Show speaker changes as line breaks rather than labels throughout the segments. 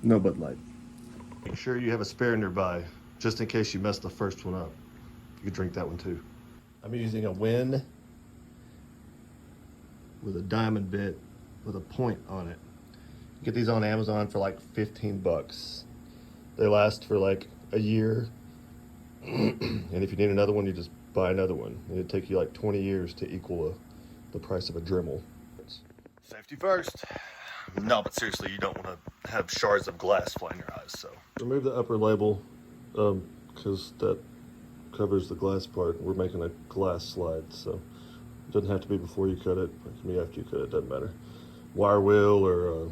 No Bud Light. Make sure you have a spare nearby, just in case you mess the first one up. You could drink that one too. I'm using a Win with a diamond bit with a point on it. You get these on Amazon for like 15 bucks. They last for like a year. And if you need another one, you just buy another one. It'd take you like 20 years to equal the price of a Dremel. Safety first. No, but seriously, you don't want to have shards of glass fly in your eyes. So remove the upper label, because that covers the glass part. We're making a glass slide, so it doesn't have to be before you cut it. It can be after you cut it. Doesn't matter. Wire wheel or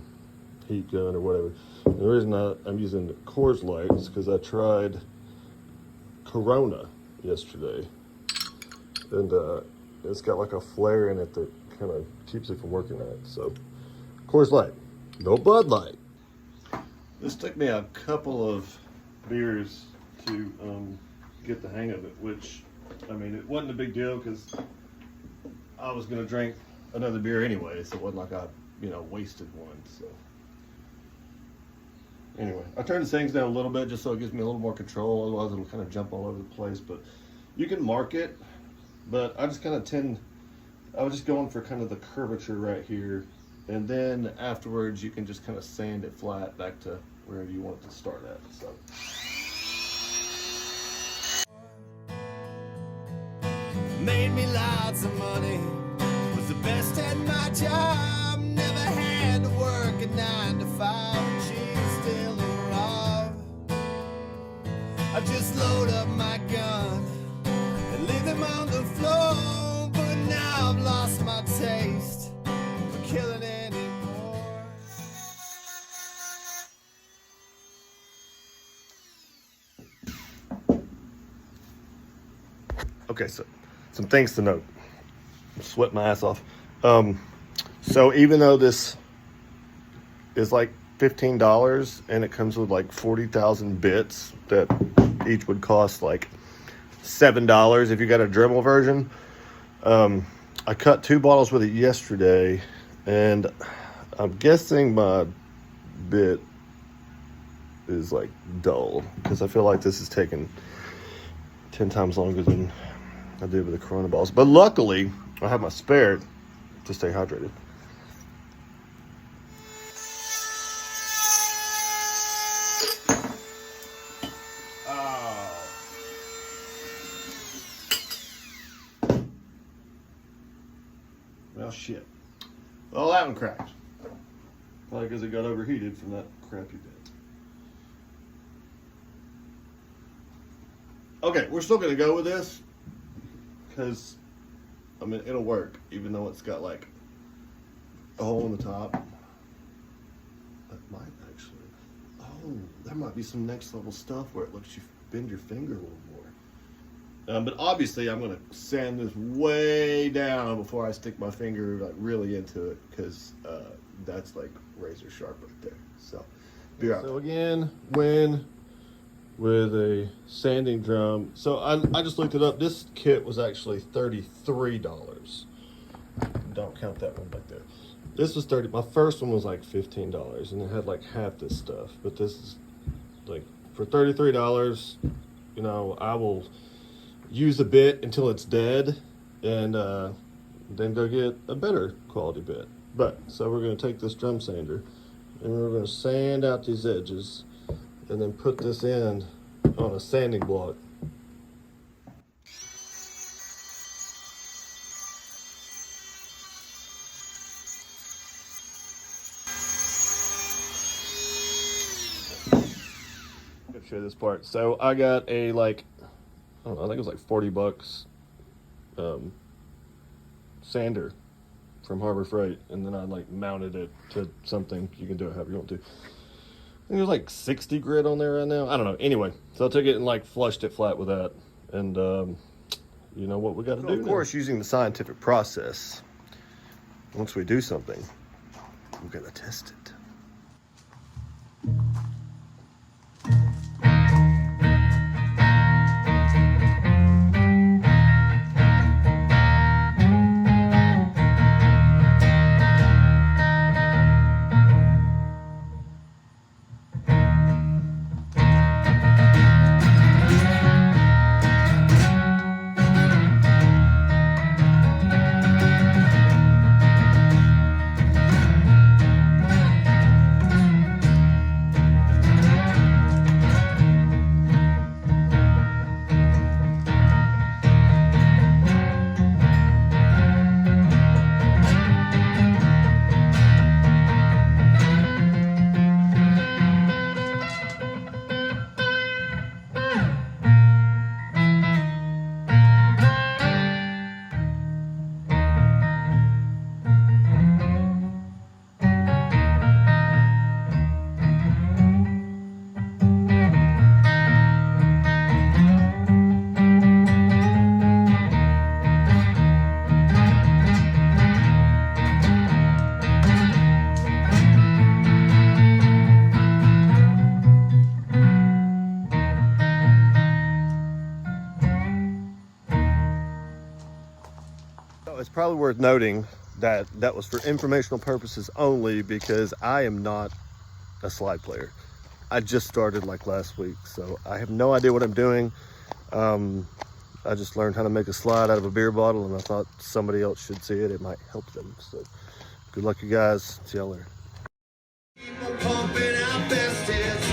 heat gun or whatever. And the reason I'm using Coors Light is because I tried Corona yesterday, and it's got like a flare in it that kind of keeps it from working right. So Coors Light, no Bud Light. This took me a couple of beers to get the hang of it, which, I mean, it wasn't a big deal because I was gonna drink another beer anyway, so it wasn't like I, wasted one. So anyway, I turned the settings down a little bit just so it gives me a little more control. Otherwise, it'll kind of jump all over the place. But you can mark it, but I just I was just going for kind of the curvature right here. And then afterwards, you can just kind of sand it flat back to wherever you want it to start at. So.
Made me lots of money, was the best at my job, never had to work a 9 to 5, she's still around. I just load up my gun and leave them on the floor, but now I've lost my taste for killing anymore.
Okay, so some things to note. I'm sweating my ass off. So even though this is like $15 and it comes with like 40,000 bits that each would cost like $7 if you got a Dremel version, I cut 2 bottles with it yesterday, and I'm guessing my bit is like dull because I feel like this is taking 10 times longer than I did with the Corona balls. But luckily, I have my spare to stay hydrated. Well, shit. Well, that one cracked. Probably because it got overheated from that crappy bit. Okay, we're still going to go with this because, I mean, it'll work even though it's got like a hole in the top. That might actually, there might be some next level stuff where it lets you bend your finger a little more. But obviously I'm going to sand this way down before I stick my finger like really into it, because that's like razor sharp right there. So, be right. So again, with a sanding drum. So I just looked it up. This kit was actually $33. Don't count that one back there. This was $30. My first one was like $15, and it had like half this stuff. But this is like for $33. I will use a bit until it's dead, and then go get a better quality bit. But so we're going to take this drum sander, and we're going to sand out these edges, and then put this in on a sanding block. I'll show you this part. So I got a I think it was like 40 bucks sander from Harbor Freight, and then I mounted it to something. You can do it however you want to. I think there's like 60 grit on there right now. I don't know. Anyway, so I took it and flushed it flat with that, and you know what we got to do. Of course, using the scientific process. Once we do something, we're gonna test it. it's probably worth noting that that was for informational purposes only, because I am not a slide player. I just started like last week, so I have no idea what I'm doing. I just learned how to make a slide out of a beer bottle, and I thought somebody else should see it. It might help them. So good luck, you guys. See y'all later.
Pumping out best hits.